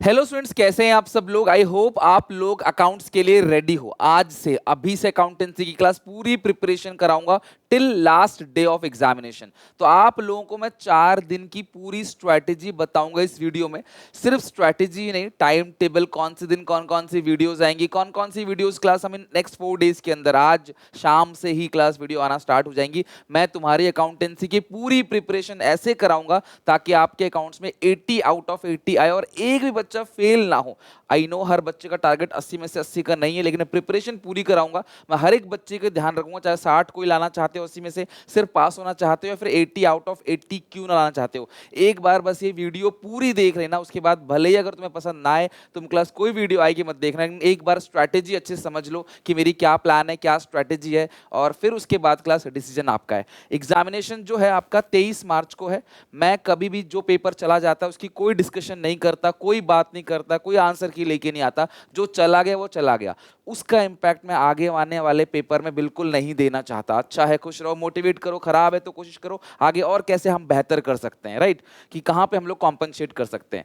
Hello students, कैसे हैं आप सब लोग। आई होप आप लोग अकाउंट्स के लिए रेडी हो। आज से अभी से अकाउंटेंसी की क्लास पूरी प्रिपरेशन कराऊंगा till last day of examination. तो आप लोगों को मैं 4 दिन की पूरी स्ट्रैटेजी बताऊंगा इस वीडियो में। सिर्फ स्ट्रैटेजी ही नहीं, टाइम टेबल, कौन से दिन कौन कौन सी वीडियोस आएंगी, कौन कौन सी वीडियोस क्लास हमें नेक्स्ट 4 डेज के अंदर, आज शाम से ही क्लास वीडियो आना स्टार्ट हो जाएंगी। मैं तुम्हारी अकाउंटेंसी की पूरी प्रिपरेशन ऐसे कराऊंगा ताकि आपके अकाउंट्स में 80 आउट ऑफ 80 आए और एक भी बच्चा फेल ना हो। आई नो हर बच्चे का टारगेट 80 में से 80 का नहीं है, लेकिन प्रिपरेशन पूरी कराऊंगा। मैं हर एक बच्चे का ध्यान रखूंगा, चाहे 60 कोई लाना चाहते हो 80 में से, सिर्फ पास होना चाहते हो, या फिर 80 आउट ऑफ 80 क्यों ना लाना चाहते हो। एक बार बस ये वीडियो पूरी देख लेना, उसके बाद भले ही अगर तुम्हें पसंद ना आए, तुम क्लास कोई वीडियो आएगी मत देखना, लेकिन एक बार स्ट्रैटेजी अच्छे से समझ लो कि मेरी क्या प्लान है, क्या स्ट्रैटेजी है, और फिर उसके बाद क्लास डिसीजन आपका है। एग्जामिनेशन जो है आपका 23 मार्च को है। मैं कभी भी जो पेपर चला जाता है उसकी कोई डिस्कशन नहीं करता, कोई बात नहीं करता, कोई आंसर की लेके नहीं आता। जो चला गया वो चला गया, उसका इंपैक्ट मैं आगे आने वाले पेपर में बिल्कुल नहीं देना चाहता। अच्छा है, खुश रहो, मोटिवेट करो, खराब है तो कोशिश करो आगे और कैसे हम बेहतर कर सकते हैं, राइट, कि कहां पे हम लोग कॉम्पनसेट कर सकते हैं।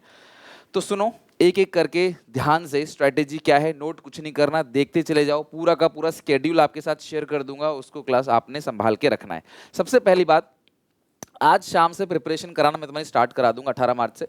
तो सुनो, एक एक करके ध्यान से, स्ट्रेटेजी क्या है, नोट कुछ नहीं करना, देखते चले जाओ। पूरा का पूरा स्केड्यूल आपके साथ शेयर कर दूंगा, उसको क्लास आपने संभाल के रखना है। सबसे पहली बात, आज शाम से प्रिपरेशन कराना मैं तुम्हारी स्टार्ट करा दूंगा 18 मार्च से।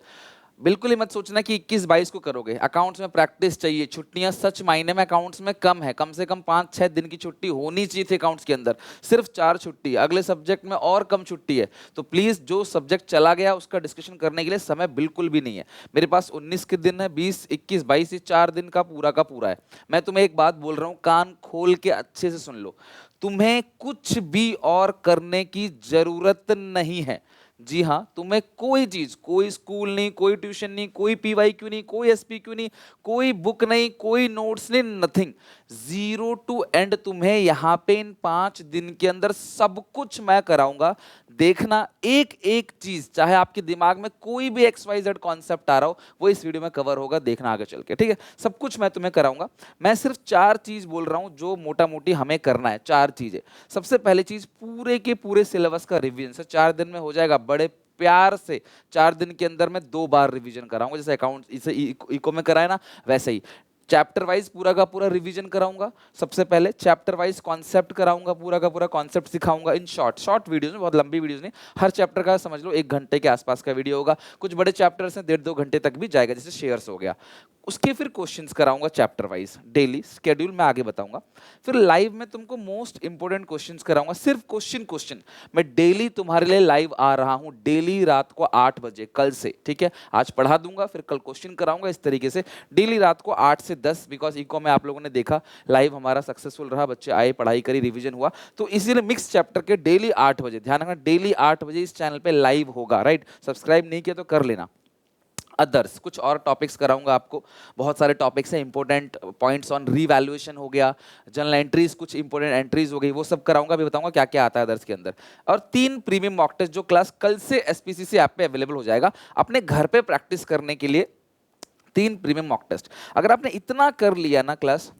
बिल्कुल ही मत सोचना कि 21-22 को करोगे। अकाउंट्स में प्रैक्टिस चाहिए। छुट्टियां सच मायने में अकाउंट्स में कम है, कम से कम 5-6 दिन की छुट्टी होनी चाहिए थी अकाउंट्स के अंदर, सिर्फ 4 छुट्टी। अगले सब्जेक्ट में और कम छुट्टी है। तो प्लीज, जो सब्जेक्ट चला गया उसका डिस्कशन करने के लिए समय बिल्कुल भी नहीं है। मेरे पास 19 के दिन है, 20, 21, 22, ये 4 दिन का पूरा है। मैं तुम्हें एक बात बोल रहा हूँ, कान खोल के अच्छे से सुन लो। तुम्हें कुछ भी और करने की जरूरत नहीं है। जी हाँ, तुम्हें कोई चीज, कोई स्कूल नहीं, कोई ट्यूशन नहीं, कोई पीवाईक्यू नहीं, कोई एसपीक्यू नहीं, कोई बुक नहीं, कोई नोट्स नहीं, नथिंग। जीरो टू एंड तुम्हें यहाँ पे इन 5 दिन के अंदर सब कुछ मैं कराऊंगा। देखना, एक एक चीज, चाहे आपके दिमाग में कोई भी XYZ कॉन्सेप्ट आ रहा हो, वो इस वीडियो में कवर होगा, देखना आगे चल के, ठीक है। सब कुछ मैं तुम्हें कराऊंगा। मैं सिर्फ 4 चीज बोल रहा हूं जो मोटा मोटी हमें करना है, 4 चीजें। सबसे पहली चीज, पूरे के पूरे सिलेबस का रिवीजन सर 4 दिन में हो जाएगा, बड़े प्यार से। 4 दिन के अंदर मैं 2 बार रिवीजन कराऊंगा, जैसे अकाउंट इसे इको में कराया ना, वैसे ही चैप्टर वाइज पूरा का पूरा रिवीजन कराऊंगा। सबसे पहले चैप्टर वाइज कॉन्सेप्ट कराऊंगा, पूरा का पूरा कॉन्सेप्ट सिखाऊंगा इन शॉर्ट शॉर्ट वीडियोस में, बहुत लंबी वीडियोस नहीं। हर चैप्टर का समझ लो 1 घंटे के आसपास का वीडियो होगा। कुछ बड़े चैप्टर्स हैं 1.5-2 घंटे तक भी जाएगा, जैसे शेयर्स हो गया। उसके फिर क्वेश्चंस कराऊंगा चैप्टर वाइज, डेली स्केड्यूल मैं आगे बताऊंगा। फिर लाइव में तुमको मोस्ट इंपोर्टेंट क्वेश्चंस कराऊंगा, सिर्फ क्वेश्चन क्वेश्चन। मैं डेली तुम्हारे लिए लाइव आ रहा हूं, डेली रात को 8 बजे कल से, ठीक है। आज पढ़ा दूंगा, फिर कल क्वेश्चन कराऊंगा, इस तरीके से डेली रात को 8 से 10। बिकॉज इको में आप लोगों ने देखा लाइव हमारा सक्सेसफुल रहा, बच्चे आए, पढ़ाई करी, रिवीजन हुआ। तो इसीलिए मिक्स चैप्टर के डेली 8 बजे, ध्यान रखना, डेली 8 बजे इस चैनल पे लाइव होगा, राइट। सब्सक्राइब नहीं किया तो कर लेना। अदर्स कुछ और टॉपिक्स कराऊंगा आपको, बहुत सारे टॉपिक्स हैं। इंपॉर्टेंट पॉइंट्स ऑन रीवैल्यूएशन हो गया, जनरल एंट्रीज, कुछ इंपॉर्टेंट एंट्रीज हो गई, वो सब कराऊंगा। अभी बताऊंगा क्या क्या आता है अदर्स के अंदर। और 3 प्रीमियम मॉक टेस्ट जो क्लास कल से एसपीसीसी ऐप पे अवेलेबल हो जाएगा अपने घर पे प्रैक्टिस करने के लिए। 3 प्रीमियम मॉक टेस्ट। अगर आपने इतना कर लिया ना क्लास,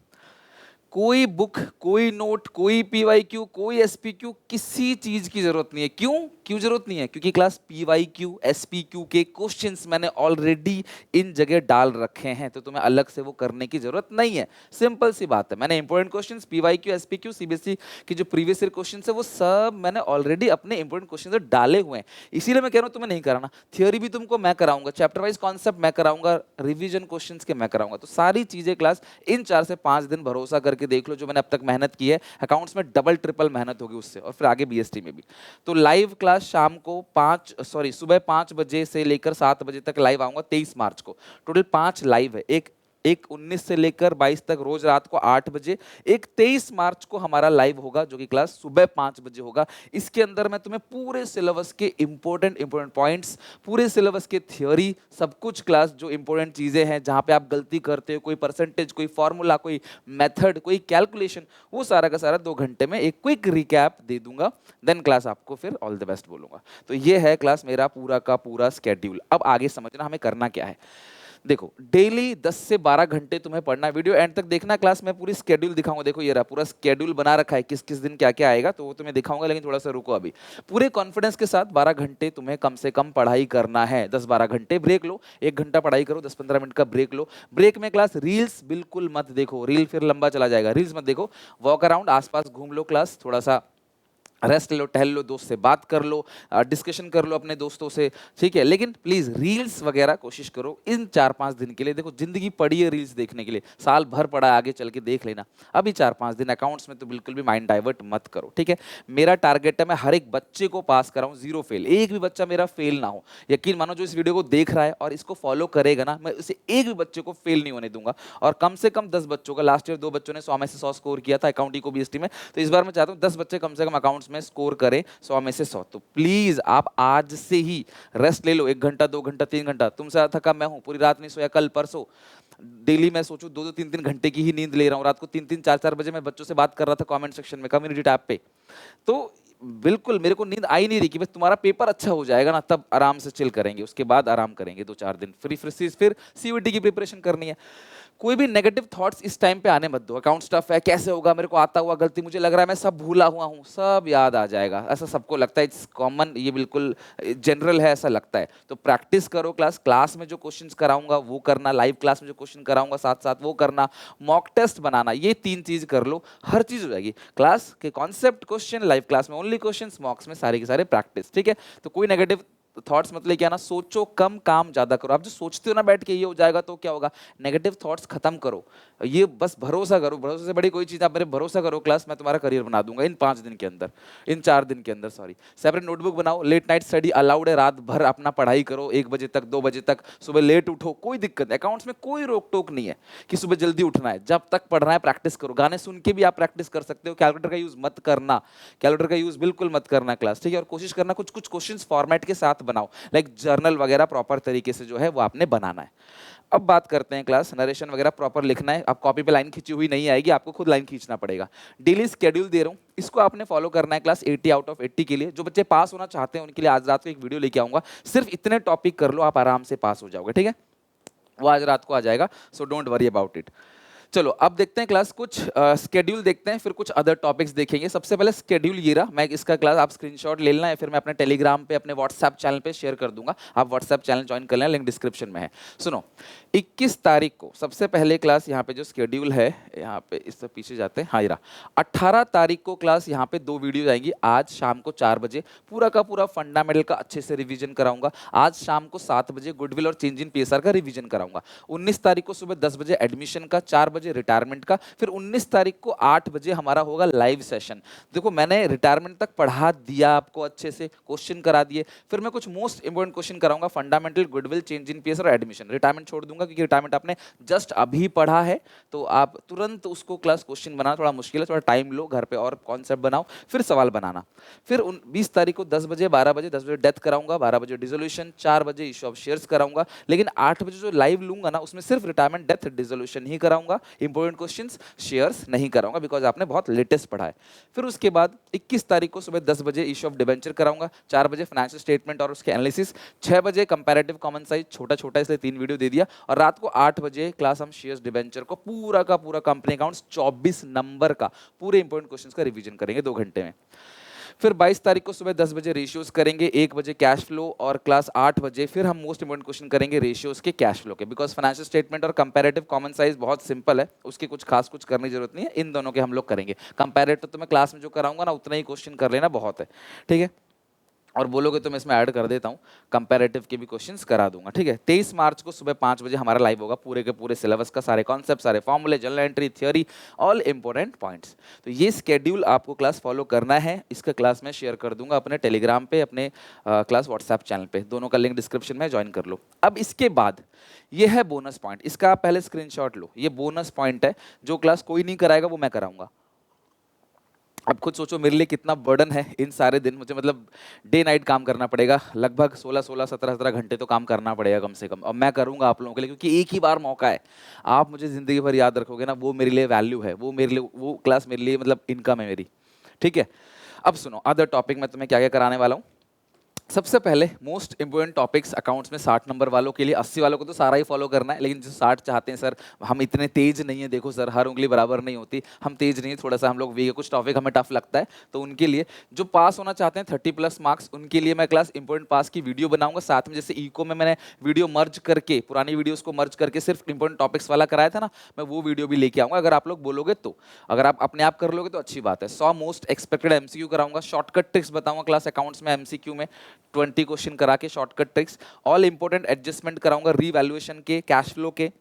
कोई बुक, कोई नोट, कोई पीवाईक्यू, कोई एसपीक्यू, किसी चीज की जरूरत नहीं है। क्यों क्यों जरूरत नहीं है? क्योंकि क्लास पीवाईक्यू एसपीक्यू के क्वेश्चंस मैंने ऑलरेडी इन जगह डाल रखे हैं, तो तुम्हें अलग से वो करने की जरूरत नहीं है। सिंपल सी बात है, मैंने इंपॉर्टेंट क्वेश्चंस पीवाईक्यू एसपीक्यू सीबीएसई की जो प्रीवियस ईयर क्वेश्चंस है वो सब मैंने ऑलरेडी अपने इंपॉर्टेंट क्वेश्चंस डाले हुए हैं। इसीलिए मैं कह रहा हूं तुम्हें नहीं कराना। थियोरी भी तुमको मैं कराऊंगा, चैप्टर वाइज कॉन्सेप्ट मैं कराऊंगा, रिवीजन क्वेश्चंस के मैं कराऊंगा। तो सारी चीजें क्लास इन 4 से 5 दिन भरोसा करके देख लो, जो मैंने अब तक मेहनत की है अकाउंट्स में डबल ट्रिपल मेहनत होगी उससे, और फिर आगे बीएसटी में भी। तो लाइव क्लास शाम को सुबह 5 बजे से लेकर 7 बजे तक लाइव आऊंगा 23 मार्च को। टोटल 5 लाइव है, एक एक 19 से लेकर 22 तक रोज रात को 8 बजे, एक 23 मार्च को हमारा लाइव होगा जो कि क्लास सुबह 5 बजे होगा। इसके अंदर मैं तुम्हें पूरे सिलेबस के इंपॉर्टेंट पॉइंट्स, पूरे सिलेबस के थ्योरी, सब कुछ क्लास, जो इंपॉर्टेंट चीजें हैं जहां पे आप गलती करते हो, कोई परसेंटेज, कोई फॉर्मूला, कोई मेथड, कोई कैलकुलेशन, वो सारा का सारा 2 घंटे में एक क्विक रिकैप दे दूंगा। देन क्लास आपको फिर ऑल द बेस्ट बोलूंगा। तो ये है क्लास मेरा पूरा का पूरा स्केड्यूल। अब आगे समझना हमें करना क्या है। देखो डेली 10 से 12 घंटे तुम्हें पढ़ना है। वीडियो एंड तक देखना, क्लास में पूरी स्केड्यूल दिखाऊंगा। देखो ये रहा पूरा स्केड्यूल बना रखा है, किस किस दिन क्या क्या आएगा, तो वो तुम्हें दिखाऊंगा। लेकिन थोड़ा सा रुको अभी। पूरे कॉन्फिडेंस के साथ 12 घंटे तुम्हें कम से कम पढ़ाई करना है। 10-12 घंटे ब्रेक लो, 1 घंटा पढ़ाई करो, 10-15 मिनट का ब्रेक लो। ब्रेक में क्लास रील्स बिल्कुल मत देखो, रील फिर लंबा चला जाएगा, रील्स मत देखो। वॉक अराउंड, आसपास घूम लो, क्लास थोड़ा सा रेस्ट लो, टहल लो, दोस्त से बात कर लो, डिस्कशन कर लो अपने दोस्तों से, ठीक है। लेकिन प्लीज रील्स वगैरह कोशिश करो इन 4-5 दिन के लिए। देखो जिंदगी पड़ी है रील्स देखने के लिए, साल भर पड़ा है, आगे चल के देख लेना। अभी 4-5 दिन अकाउंट्स में तो बिल्कुल भी माइंड डाइवर्ट मत करो, ठीक है। मेरा टारगेट है मैं हर एक बच्चे को पास कराऊं, 0 फेल, एक भी बच्चा मेरा फेल ना हो। यकीन मानो जो इस वीडियो को देख रहा है और इसको फॉलो करेगा ना, मैं उसे एक भी बच्चे को फेल नहीं होने दूंगा। और कम से कम 10 बच्चों का, लास्ट ईयर 2 बच्चों ने 100 में से 100 स्कोर किया था अकाउंटिंग को बीएसटी में, तो इस बार मैं चाहता हूँ 10 बच्चे कम से कम अकाउंट्स में स्कोर करें 100 में से 100। तो प्लीज आप आज से ही रेस्ट ले लो, 1 घंटा 2 घंटा 3 घंटा। तुमसे ज्यादा थका मैं हूं, पूरी रात नहीं सोया, कल परसों डेली मैं सोचूं 2-2 3-3 घंटे की ही नींद ले रहा हूं। रात को 3-3 4-4 बजे मैं बच्चों से बात कर रहा था कमेंट सेक्शन में, कम्युनिटी टैब पे। तो बिल्कुल मेरे को नींद आई नहीं रही कि बस तुम्हारा पेपर अच्छा हो जाएगा ना तब आराम से चिल करेंगे, उसके बाद आराम करेंगे 2-4 दिन फ्री फ्री, फिर सीयूईटी की प्रिपरेशन करनी है। कोई भी नेगेटिव थॉट्स इस टाइम पे आने मत दो। अकाउंट स्टफ है, कैसे होगा, मेरे को आता हुआ गलती, मुझे लग रहा है मैं सब भूला हुआ हूँ, सब याद आ जाएगा, ऐसा सबको लगता है, इट्स कॉमन, ये बिल्कुल जनरल है, ऐसा लगता है। तो प्रैक्टिस करो, क्लास में जो क्वेश्चंस कराऊंगा वो करना, लाइव क्लास में जो क्वेश्चन कराऊंगा साथ साथ वो करना, मॉक टेस्ट बनाना, ये 3 चीज कर लो, हर चीज हो जाएगी। क्लास के कॉन्सेप्ट क्वेश्चन, लाइव क्लास में ओनली क्वेश्चंस, मॉक्स में सारे के सारे प्रैक्टिस, ठीक है। तो कोई नेगेटिव थॉट्स मत लेके आना, सोचो कम, काम ज्यादा करो। आप जो सोचते हो ना बैठ के ये हो जाएगा, तो क्या होगा, नेगेटिव थॉट्स खत्म करो। ये बस भरोसा करो, भरोसे से बड़ी कोई चीज, आप मेरे भरोसा करो क्लास, मैं तुम्हारा करियर बना दूंगा इन 5 दिन के अंदर, इन 4 दिन के अंदर, सॉरी। सेपरेट नोटबुक बनाओ, लेट नाइट स्टडी अलाउड है, रात भर अपना पढ़ाई करो, 1 बजे तक 2 बजे तक, सुबह लेट उठो, कोई दिक्कत नहीं। अकाउंट्स में कोई रोक टोक नहीं है कि सुबह जल्दी उठना है, जब तक पढ़ना है प्रैक्टिस करो। गाने सुन के भी आप प्रैक्टिस कर सकते हो, कैलकुलेटर का यूज मत करना, कैलकुलेटर का यूज बिल्कुल मत करना क्लास, ठीक है। और कोशिश करना कुछ कुछ क्वेश्चंस फॉर्मेट के साथ बनाओ, लाइक जर्नल वगैरह प्रॉपर तरीके से जो है वो आपने बनाना है। अब बात करते हैं क्लास, नरेशन वगैरह प्रॉपर लिखना है। आप कॉपी पे लाइन खींची हुई नहीं आएगी, आपको खुद लाइन खींचना पड़ेगा। डेली स्केड्यूल दे रहा हूँ, इसको आपने फॉलो करना है क्लास 80 आउट ऑफ 80 के लिए। जो बच्चे पास होना चाहते हैं उनके लिए आज रात को एक वीडियो लेके आऊंगा, सिर्फ इतने टॉपिक कर लो, आप आराम से पास हो जाओगे, ठीक है। वो आज रात को आ जाएगा, so don't worry about it. चलो अब देखते हैं क्लास, कुछ स्केड्यूल देखते हैं, फिर कुछ अदर टॉपिक्स देखेंगे। सबसे पहले स्केड्यूल ये रहा, मैं इसका क्लास आप स्क्रीनशॉट ले लेना है, फिर मैं अपने टेलीग्राम पे, अपने व्हाट्सएप चैनल पे शेयर कर दूंगा। आप व्हाट्सएप चैनल ज्वाइन कर लेना, लिंक डिस्क्रिप्शन में है। सुनो, 21 तारीख को सबसे पहले क्लास, यहाँ पे जो स्केड्यूल है, यहाँ पे इस तरह पीछे जाते हैं, हाँ ये रहा। 18 तारीख को क्लास यहाँ पे 2 वीडियो आएंगी। आज शाम को 4 बजे पूरा का पूरा फंडामेंटल का अच्छे से रिवीजन कराऊंगा। आज शाम को 7 बजे गुडविल और चेंज इन पीएसआर का रिवीजन कराऊंगा। 19 तारीख को सुबह 10 बजे एडमिशन का, 4 बजे रिटायरमेंट का, फिर 19 तारीख को 8 बजे हमारा होगा लाइव सेशन। देखो मैंने रिटायरमेंट तक पढ़ा दिया आपको अच्छे से, क्वेश्चन करा दिए, फिर मैं कुछ मोस्ट इंपोर्टेंट क्वेश्चन कराऊंगा, fundamental, goodwill, change in PSR और एडमिशन। रिटायरमेंट छोड़ दूंगा क्योंकि रिटायरमेंट आपने जस्ट अभी पढ़ा है, तो आप तुरंत उसको क्लास क्वेश्चन बनाना थोड़ा मुश्किल है, थोड़ा टाइम लो, घर पे और कॉन्सेप्ट बनाओ, फिर सवाल बनाना। फिर 20 तारीख को 10 बजे, 12 बजे, 10 बजे डेथ कराऊंगा, 12 बजे डिसोल्यूशन, 4 बजे इशू ऑफ शेयर्स कराऊंगा। लेकिन 8 बजे जो लाइव लूंगा ना, उसमें सिर्फ रिटायरमेंट, डेथ, डिसोल्यूशन ही कराऊंगा, इंपोर्टेंट क्वेश्चंस, शेयर्स नहीं कराऊंगा बिकॉज आपने बहुत लेटेस्ट पढ़ा है। फिर उसके बाद 21 तारीख को सुबह 10 बजे इशू ऑफ डिबेंचर कराऊंगा, 4 बजे फाइनेंशियल स्टेटमेंट और उसके एनालिसिस, 6 बजे कंपैरेटिव कॉमन साइज, छोटा छोटा इसलिए 3 वीडियो दे दिया, और रात को 8 बजे क्लास हम शेयर्स डिबेंचर को पूरा का पूरा कंपनी अकाउंट्स 24 नंबर का पूरे इंपोर्टेंट क्वेश्चंस का रिवीजन करेंगे 2 घंटे में। फिर 22 तारीख को सुबह 10 बजे रेशियोज करेंगे, 1 बजे कैश फ्लो, और क्लास 8 बजे फिर हम मोस्ट इंपोर्टेंट क्वेश्चन करेंगे रेशियोज के, कैश फ्लो के, बिकॉज फाइनेंशियल स्टेटमेंट और कंपैरेटिव कॉमन साइज बहुत सिंपल है, उसकी कुछ खास कुछ करने की जरूरत नहीं है, इन दोनों के हम लोग करेंगे। कंपैरेटिव तो मैं क्लास में जो कराऊंगा ना उतना ही क्वेश्चन कर लेना, बहुत है, ठीक है। और बोलोगे तो मैं इसमें ऐड कर देता हूँ, कंपैरेटिव के भी क्वेश्चंस करा दूंगा, ठीक है। 23 मार्च को सुबह 5 बजे हमारा लाइव होगा, पूरे के पूरे सिलेबस का, सारे कॉन्सेप्ट, सारे फॉर्मूले, journal entry, theory, all important points. तो ये स्केड्यूल आपको क्लास फॉलो करना है। इसका क्लास मैं शेयर कर दूंगा अपने टेलीग्राम पे, अपने क्लास व्हाट्सएप चैनल पे, दोनों का लिंक डिस्क्रिप्शन में, ज्वाइन कर लो। अब इसके बाद ये है बोनस पॉइंट, इसका आप पहले स्क्रीनशॉट लो, ये बोनस पॉइंट है, जो क्लास कोई नहीं कराएगा वो मैं कराऊंगा। अब खुद सोचो मेरे लिए कितना बर्डन है, इन सारे दिन मुझे मतलब डे नाइट काम करना पड़ेगा, लगभग 16-16, 17-17 घंटे तो काम करना पड़ेगा कम से कम, और मैं करूंगा आप लोगों के लिए, क्योंकि एक ही बार मौका है। आप मुझे ज़िंदगी भर याद रखोगे ना, वो मेरे लिए वैल्यू है, वो मेरे लिए, वो क्लास मेरे लिए मतलब इनकम है मेरी, ठीक है। अब सुनो अदर टॉपिक में तुम्हें क्या क्या कराने वाला हूँ। सबसे पहले मोस्ट इंपोर्टेंट टॉपिक्स अकाउंट्स में 60 नंबर वालों के लिए, 80 वालों को तो सारा ही फॉलो करना है, लेकिन जो 60 चाहते हैं सर हम इतने तेज नहीं है, देखो सर हर उंगली बराबर नहीं होती, हम तेज नहीं है, थोड़ा सा हम लोग वीक है, कुछ टॉपिक हमें टफ लगता है, तो उनके लिए जो पास होना चाहते हैं 30+ मार्क्स, उनके लिए मैं क्लास इंपोर्टेंट पास की वीडियो बनाऊंगा। साथ में जैसे इको में मैंने वीडियो मर्ज करके, पुरानी वीडियोस को मर्ज करके सिर्फ इंपोर्टेंट टॉपिक्स वाला कराया था ना, मैं वो वीडियो भी लेके आऊंगा अगर आप लोग बोलोगे तो। अगर आप अपने आप कर लोगे तो अच्छी बात है। 100 मोस्ट एक्सपेक्टेड एमसीक्यू कराऊंगा, शॉर्टकट ट्रिक्स बताऊंगा क्लास अकाउंट्स में एमसीक्यू में 20 क्वेश्चन करा के shortcut tricks, all important adjustment कराऊंगा, रीवैल्यूएशन के, कैश फ्लो के,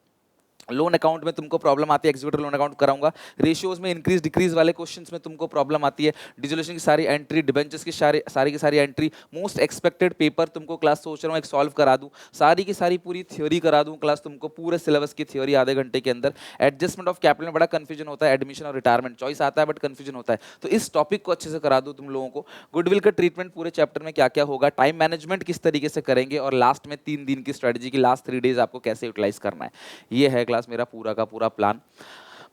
लोन अकाउंट में तुमको प्रॉब्लम आती है एग्जीक्यूटिव लोन अकाउंट कराऊंगा, रेशियोज में इंक्रीज डिक्रीज वाले क्वेश्चंस में तुमको प्रॉब्लम आती है, डिसोल्यूशन की सारी एंट्री, डिबेंचर्स की सारी की सारी एंट्री, मोस्ट एक्सपेक्टेड पेपर तुमको क्लास सोच रहा हूँ एक सॉल्व करा दूं, सारी की सारी पूरी थ्योरी करा दूं क्लास तुमको, पूरे सिलेबस की थ्योरी आधे घंटे के अंदर। एडजस्टमेंट ऑफ कैपिटल में बड़ा कंफ्यूजन होता है, एडमिशन और रिटायरमेंट चॉइस आता है बट कंफ्यूजन होता है, तो इस टॉपिक को अच्छे से करा दूं तुम लोगों को। गुडविल का ट्रीटमेंट पूरे चैप्टर में क्या क्या होगा, टाइम मैनेजमेंट किस तरीके से करेंगे, और लास्ट में 3 दिन की स्ट्रेटेजी की लास्ट 3 डेज आपको कैसे यूटिलाइज करना है। ये है क्लास मेरा पूरा का पूरा प्लान।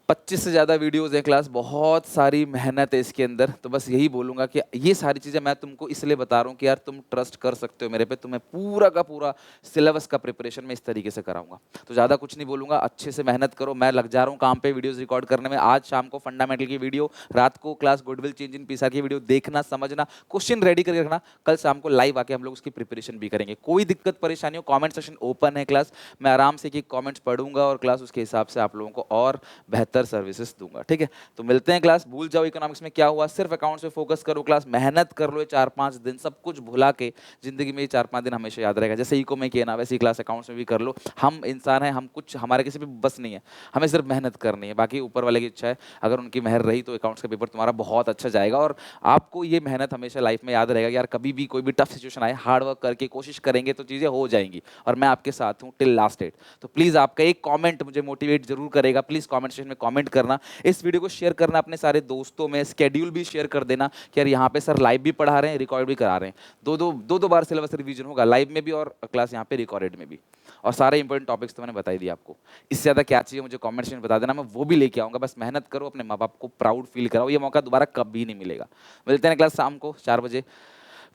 25 से ज़्यादा वीडियोज़ हैं क्लास, बहुत सारी मेहनत है इसके अंदर, तो बस यही बोलूँगा कि ये सारी चीज़ें मैं तुमको इसलिए बता रहा हूँ कि यार तुम ट्रस्ट कर सकते हो मेरे पे, तुम्हें पूरा का पूरा सिलेबस का प्रिपरेशन मैं इस तरीके से कराऊंगा। तो ज़्यादा कुछ नहीं बोलूँगा, अच्छे से मेहनत करो, मैं लग जा रहा हूँ काम पे वीडियोज़ रिकॉर्ड करने में। आज शाम को फंडामेंटल की वीडियो, रात को क्लास गुडविल चेंज इन पीसा की वीडियो देखना, समझना, क्वेश्चन रेडी करके रखना, कल शाम को लाइव आके हम लोग उसकी प्रिपरेशन भी करेंगे। कोई दिक्कत परेशानी हो, कॉमेंट सेक्शन ओपन है क्लास, मैं आराम से कि कॉमेंट्स पढ़ूंगा और क्लास उसके हिसाब से आप लोगों को और बेहतर सर्विसेज दूंगा। ठीक है, तो मिलते हैं क्लास। भूल जाओ इकोनॉमिक्स में क्या हुआ, सिर्फ अकाउंट्स पे फोकस करो क्लास, मेहनत कर लो ये 4-5 दिन, सब कुछ भुला के जिंदगी में ये 4-5 दिन हमेशा याद रहेगा। जैसे इको में किया ना वैसे ही क्लास अकाउंट्स में भी कर लो। हम इंसान हैं, हम कुछ हमारे किसी भी बस नहीं है, हमें सिर्फ मेहनत करनी है, बाकी ऊपर वाले की इच्छा है, अगर उनकी मेहर रही तो अकाउंट्स का पेपर तुम्हारा बहुत अच्छा जाएगा। और आपको ये मेहनत हमेशा लाइफ में याद रहेगा कि यार कभी भी कोई भी टफ सिचुएशन आए, हार्ड वर्क करके कोशिश करेंगे तो चीज़ें हो जाएंगी, और मैं आपके साथ हूँ टिल लास्ट डेट। तो प्लीज़ आपका एक कॉमेंट मुझे मोटिवेट जरूर करेगा, प्लीज़ कॉमेंट सेक्शन में कॉमेंट करना, इस वीडियो को शेयर करना अपने सारे दोस्तों में, स्केड्यूल भी शेयर कर देना कि यार यहाँ पे सर लाइव भी पढ़ा रहे हैं, रिकॉर्ड भी करा रहे हैं, दो बार सिलेबस रिवीजन होगा, लाइव में भी और क्लास यहाँ पे रिकॉर्डेड में भी, और सारे इंपॉर्टेंट टॉपिक्स तो मैंने बता ही दिया आपको। इससे ज़्यादा क्या चाहिए मुझे कॉमेंट सेक्शन में बता देना, मैं वो भी लेके आऊँगा। बस मेहनत करो, अपने माँ बाप को प्राउड फील कराओ, ये मौका दोबारा कभी नहीं मिलेगा। मिलते हैं क्लास शाम को 4 बजे,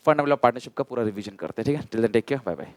फंडामेंटल ऑफ पार्टनरशिप का पूरा रिवीजन करते हैं। ठीक है, till then take care, bye bye.